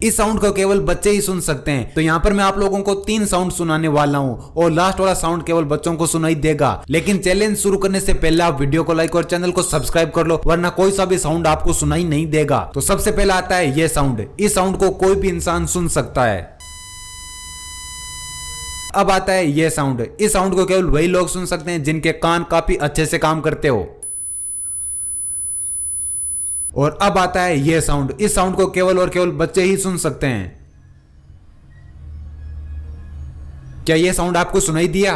इस साउंड को केवल बच्चे ही सुन सकते हैं। तो यहाँ पर मैं आप लोगों को 3 साउंड सुनाने वाला हूँ और लास्ट वाला साउंड केवल बच्चों को सुनाई देगा। लेकिन चैलेंज शुरू करने से पहले आप वीडियो को लाइक और चैनल को सब्सक्राइब कर लो, वरना कोई सा भी साउंड आपको सुनाई नहीं देगा। तो सबसे पहला आता है ये साउंड। इस साउंड को कोई भी इंसान सुन सकता है। अब आता है ये साउंड। इस साउंड को केवल वही लोग सुन सकते हैं जिनके कान काफी अच्छे से काम करते हो। और अब आता है ये साउंड। इस साउंड को केवल और केवल बच्चे ही सुन सकते हैं। क्या ये साउंड आपको सुनाई दिया?